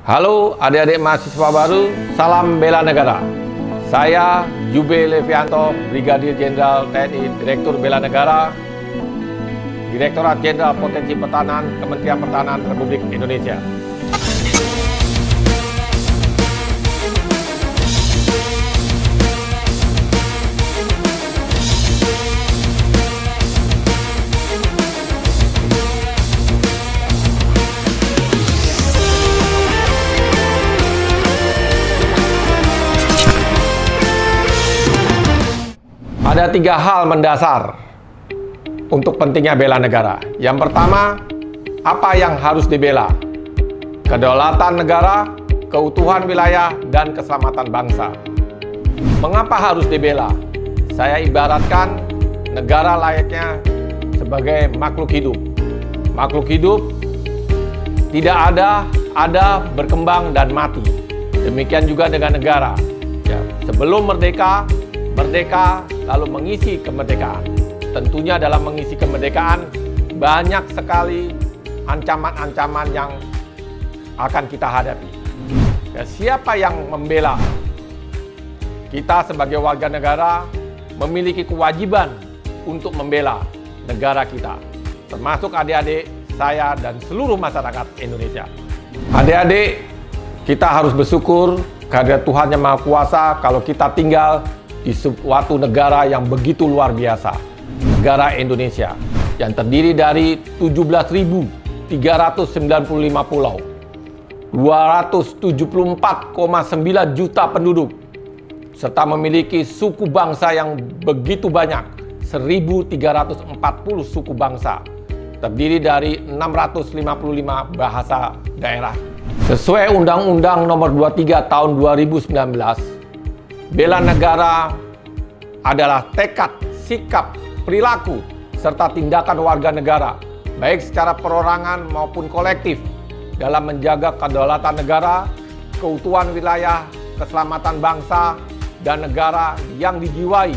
Halo adik-adik mahasiswa baru, salam bela negara. Saya Jube Levianto, Brigadir Jenderal TNI, Direktur Bela Negara, Direktorat Jenderal Potensi Pertahanan, Kementerian Pertahanan Republik Indonesia. Ada 3 hal mendasar untuk pentingnya bela negara. Yang pertama, apa yang harus dibela? Kedaulatan negara, keutuhan wilayah, dan keselamatan bangsa. Mengapa harus dibela? Saya ibaratkan negara layaknya sebagai makhluk hidup. Makhluk hidup tidak ada, berkembang, dan mati. Demikian juga dengan negara. Ya, sebelum merdeka, lalu mengisi kemerdekaan. Tentunya dalam mengisi kemerdekaan banyak sekali ancaman-ancaman yang akan kita hadapi. Ya, siapa yang membela? Kita sebagai warga negara memiliki kewajiban untuk membela negara kita, termasuk adik-adik saya dan seluruh masyarakat Indonesia. Adik-adik, kita harus bersyukur karena Tuhan Yang Maha Kuasa kalau kita tinggal di suatu negara yang begitu luar biasa, negara Indonesia yang terdiri dari 17.395 pulau, 274,9 juta penduduk, serta memiliki suku bangsa yang begitu banyak, 1.340 suku bangsa, terdiri dari 655 bahasa daerah. Sesuai Undang-Undang Nomor 23 Tahun 2019, bela negara adalah tekad, sikap, perilaku, serta tindakan warga negara, baik secara perorangan maupun kolektif, dalam menjaga kedaulatan negara, keutuhan wilayah, keselamatan bangsa, dan negara yang dijiwai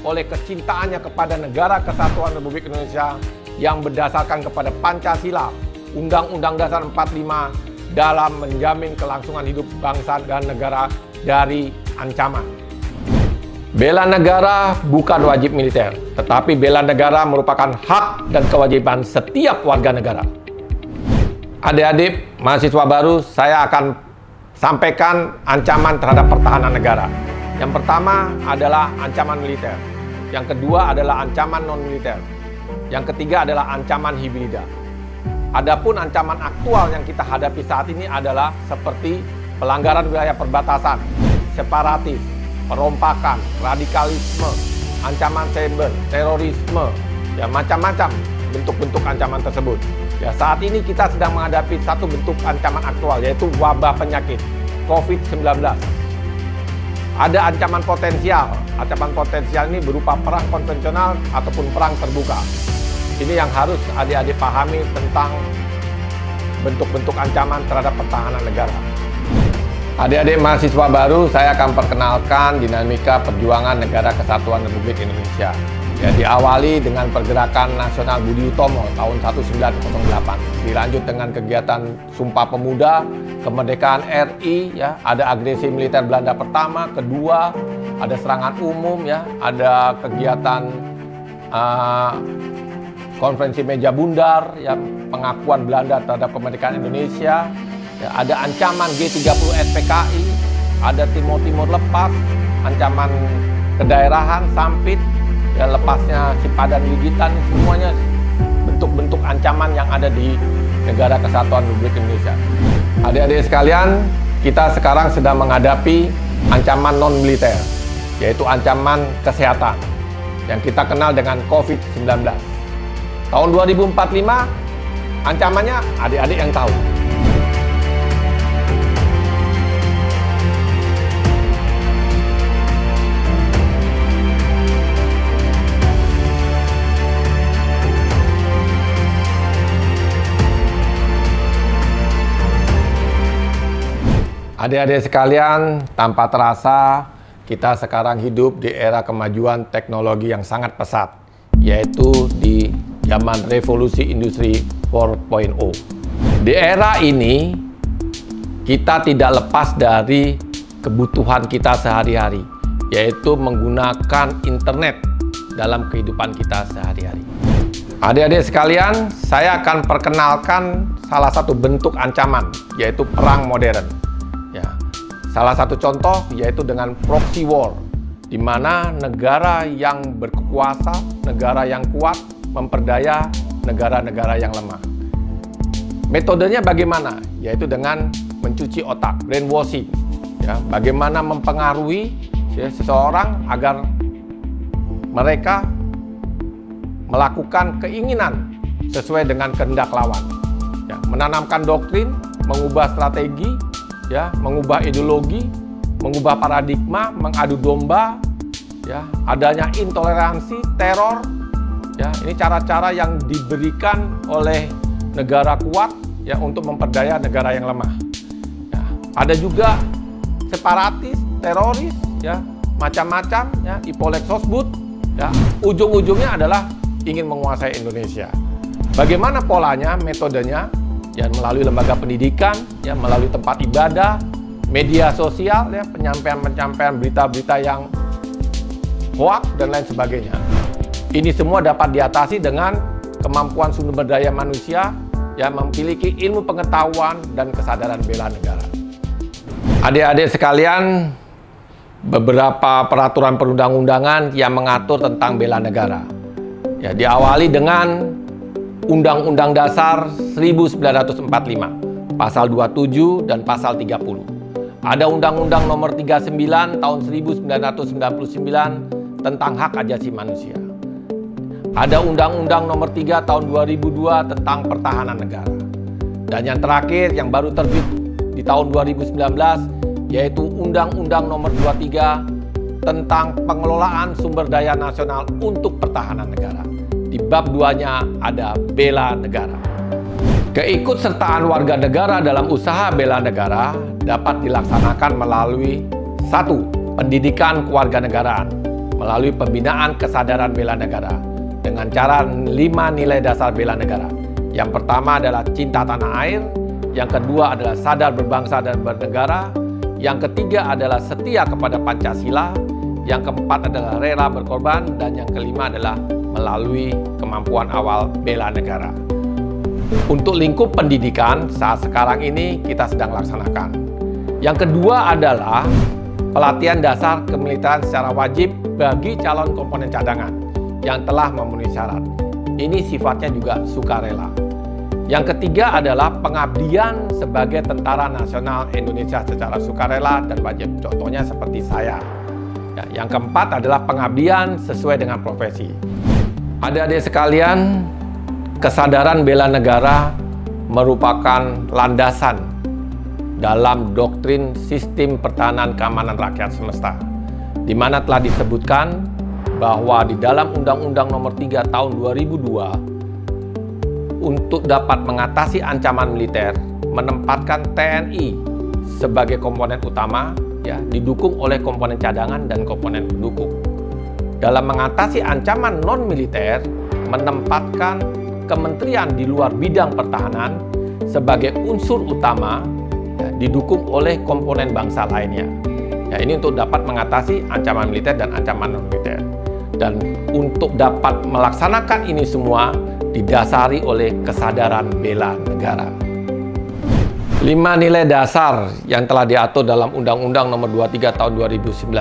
oleh kecintaannya kepada Negara Kesatuan Republik Indonesia yang berdasarkan kepada Pancasila, Undang-Undang Dasar 45, dalam menjamin kelangsungan hidup bangsa dan negara dari ancaman. Bela negara bukan wajib militer, tetapi bela negara merupakan hak dan kewajiban setiap warga negara. Adik-adik mahasiswa baru, saya akan sampaikan ancaman terhadap pertahanan negara. Yang pertama adalah ancaman militer, yang kedua adalah ancaman non-militer, yang ketiga adalah ancaman hibrida. Adapun ancaman aktual yang kita hadapi saat ini adalah seperti pelanggaran wilayah perbatasan, separatis, perompakan, radikalisme, ancaman cyber, terorisme, ya macam-macam bentuk-bentuk ancaman tersebut. Ya, saat ini kita sedang menghadapi satu bentuk ancaman aktual, yaitu wabah penyakit COVID-19. Ada ancaman potensial. Ancaman potensial ini berupa perang konvensional ataupun perang terbuka. Ini yang harus adik-adik pahami tentang bentuk-bentuk ancaman terhadap pertahanan negara. Adik-adik mahasiswa baru, saya akan perkenalkan dinamika perjuangan Negara Kesatuan Republik Indonesia. Ya, diawali dengan Pergerakan Nasional Budi Utomo tahun 1908, dilanjut dengan kegiatan Sumpah Pemuda, Kemerdekaan RI, ya, ada agresi militer Belanda pertama, kedua, ada serangan umum, ya, ada kegiatan Konferensi Meja Bundar, ya, pengakuan Belanda terhadap kemerdekaan Indonesia. Ya, ada ancaman G30 SPKI, ada Timur lepas, ancaman kedaerahan, Sampit, ya, lepasnya Sipadan Ligitan, semuanya bentuk-bentuk ancaman yang ada di Negara Kesatuan Republik Indonesia. Adik-adik sekalian, kita sekarang sedang menghadapi ancaman non-militer, yaitu ancaman kesehatan, yang kita kenal dengan COVID-19. Tahun 2045, ancamannya adik-adik yang tahu. Adik-adik sekalian, tanpa terasa kita sekarang hidup di era kemajuan teknologi yang sangat pesat, yaitu di zaman revolusi industri 4.0. Di era ini kita tidak lepas dari kebutuhan kita sehari-hari, yaitu menggunakan internet dalam kehidupan kita sehari-hari. Adik-adik sekalian, saya akan perkenalkan salah satu bentuk ancaman, yaitu perang modern. Ya, salah satu contoh yaitu dengan proxy war, di mana negara yang berkuasa, negara yang kuat, memperdaya negara-negara yang lemah. Metodenya bagaimana? Yaitu dengan mencuci otak, brainwashing. Ya, bagaimana mempengaruhi seseorang agar mereka melakukan keinginan sesuai dengan kehendak lawan. Ya, menanamkan doktrin, mengubah strategi, ya, mengubah ideologi, mengubah paradigma, mengadu domba, ya, adanya intoleransi, teror. Ya, ini cara-cara yang diberikan oleh negara kuat ya untuk memperdaya negara yang lemah. Ya, ada juga separatis, teroris, ya, macam-macam, ya, Ipolek Sosbud, ya, ujung-ujungnya adalah ingin menguasai Indonesia. Bagaimana polanya, metodenya? Ya, melalui lembaga pendidikan, ya, melalui tempat ibadah, media sosial, ya, penyampaian berita-berita yang hoax dan lain sebagainya. Ini semua dapat diatasi dengan kemampuan sumber daya manusia yang memiliki ilmu pengetahuan dan kesadaran bela negara. Adik-adik sekalian, beberapa peraturan perundang-undangan yang mengatur tentang bela negara. Ya, diawali dengan Undang-Undang Dasar 1945, Pasal 27 dan Pasal 30. Ada Undang-Undang Nomor 39 Tahun 1999 tentang hak asasi manusia. Ada Undang-Undang Nomor 3 Tahun 2002 tentang pertahanan negara. Dan yang terakhir yang baru terbit di tahun 2019 yaitu Undang-Undang Nomor 23 tentang pengelolaan sumber daya nasional untuk pertahanan negara. Di bab 2-nya ada bela negara. Keikutsertaan warga negara dalam usaha bela negara dapat dilaksanakan melalui 1. Pendidikan kewarganegaraan, melalui pembinaan kesadaran bela negara dengan cara 5 nilai dasar bela negara. Yang pertama adalah cinta tanah air, yang kedua adalah sadar berbangsa dan bernegara, yang ketiga adalah setia kepada Pancasila, yang keempat adalah rela berkorban, dan yang kelima adalah melalui kemampuan awal bela negara. Untuk lingkup pendidikan saat sekarang ini kita sedang laksanakan. Yang kedua adalah pelatihan dasar kemiliteran secara wajib bagi calon komponen cadangan yang telah memenuhi syarat. Ini sifatnya juga sukarela. Yang ketiga adalah pengabdian sebagai Tentara Nasional Indonesia secara sukarela dan wajib. Contohnya seperti saya. Ya, yang keempat adalah pengabdian sesuai dengan profesi. Adik-adik sekalian, kesadaran bela negara merupakan landasan dalam doktrin sistem pertahanan keamanan rakyat semesta, di mana telah disebutkan bahwa di dalam Undang-Undang Nomor 3 Tahun 2002 untuk dapat mengatasi ancaman militer, menempatkan TNI sebagai komponen utama, ya, didukung oleh komponen cadangan dan komponen pendukung. Dalam mengatasi ancaman non-militer, menempatkan kementerian di luar bidang pertahanan sebagai unsur utama, ya, didukung oleh komponen bangsa lainnya. Ya, ini untuk dapat mengatasi ancaman militer dan ancaman non-militer. Dan untuk dapat melaksanakan ini semua didasari oleh kesadaran bela negara. 5 nilai dasar yang telah diatur dalam Undang-Undang Nomor 23 Tahun 2019.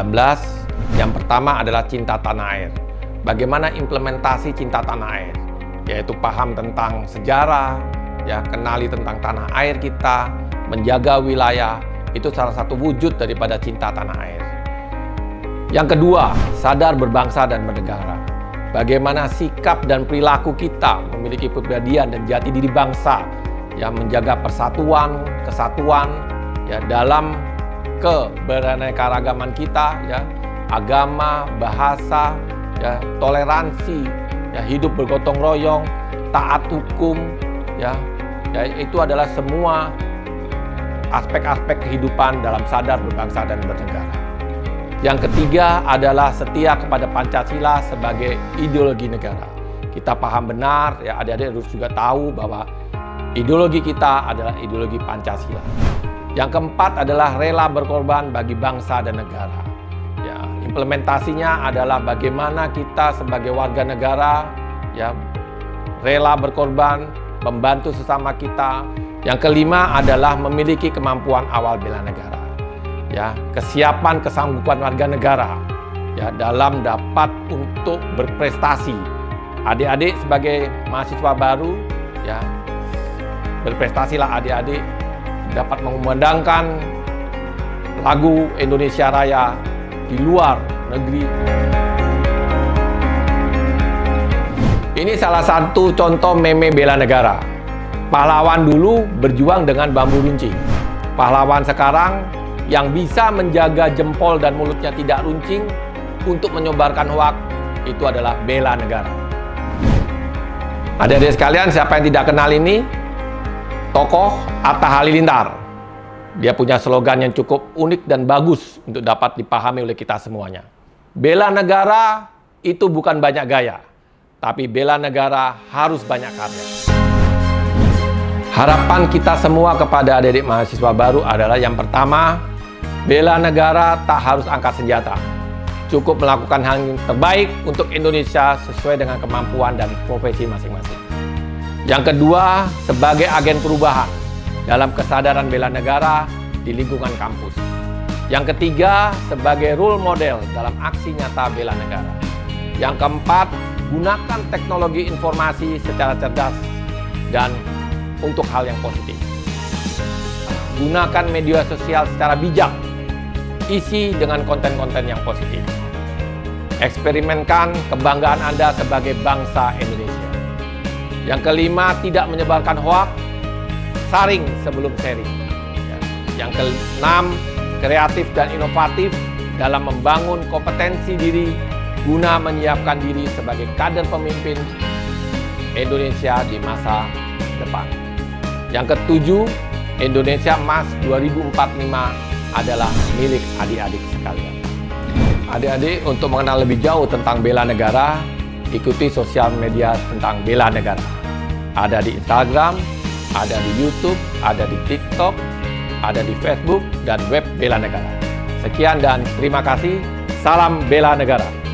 Yang pertama adalah cinta tanah air. Bagaimana implementasi cinta tanah air? Yaitu paham tentang sejarah, ya, kenali tentang tanah air kita, menjaga wilayah. Itu salah satu wujud daripada cinta tanah air. Yang kedua, sadar berbangsa dan bernegara. Bagaimana sikap dan perilaku kita memiliki kepribadian dan jati diri bangsa yang menjaga persatuan, kesatuan, ya, dalam keberaneka-ragaman kita, ya, agama, bahasa, ya, toleransi, ya, hidup bergotong royong, taat hukum, ya, itu adalah semua aspek-aspek kehidupan dalam sadar berbangsa dan bernegara. Yang ketiga adalah setia kepada Pancasila sebagai ideologi negara. Kita paham benar, ya, adik-adik harus juga tahu bahwa ideologi kita adalah ideologi Pancasila. Yang keempat adalah rela berkorban bagi bangsa dan negara. Ya, implementasinya adalah bagaimana kita sebagai warga negara ya rela berkorban, membantu sesama kita. Yang kelima adalah memiliki kemampuan awal bela negara. Ya, kesiapan kesanggupan warga negara ya dalam dapat untuk berprestasi. Adik-adik sebagai mahasiswa baru ya berprestasilah adik-adik dapat mengumandangkan lagu Indonesia Raya di luar negeri. Ini salah satu contoh meme bela negara. Pahlawan dulu berjuang dengan bambu runcing. Pahlawan sekarang yang bisa menjaga jempol dan mulutnya tidak runcing untuk menyebarkan hoaks itu adalah bela negara. Adik-adik sekalian, siapa yang tidak kenal ini? Tokoh Atta Halilintar. Dia punya slogan yang cukup unik dan bagus untuk dapat dipahami oleh kita semuanya. Bela negara itu bukan banyak gaya, tapi bela negara harus banyak karya. Harapan kita semua kepada adik-adik mahasiswa baru adalah yang pertama, bela negara tak harus angkat senjata. Cukup melakukan hal yang terbaik untuk Indonesia sesuai dengan kemampuan dan profesi masing-masing. Yang kedua, sebagai agen perubahan dalam kesadaran bela negara di lingkungan kampus. Yang ketiga, sebagai role model dalam aksi nyata bela negara. Yang keempat, gunakan teknologi informasi secara cerdas dan untuk hal yang positif. Gunakan media sosial secara bijak. Isi dengan konten-konten yang positif. Eksperimenkan kebanggaan Anda sebagai bangsa Indonesia. Yang kelima, tidak menyebarkan hoaks, saring sebelum sharing. Yang keenam, kreatif dan inovatif dalam membangun kompetensi diri guna menyiapkan diri sebagai kader pemimpin Indonesia di masa depan. Yang ketujuh, Indonesia Emas 2045 adalah milik adik-adik sekalian. Adik-adik, untuk mengenal lebih jauh tentang bela negara, ikuti sosial media tentang bela negara. Ada di Instagram, ada di YouTube, ada di TikTok, ada di Facebook, dan web bela negara. Sekian dan terima kasih. Salam bela negara.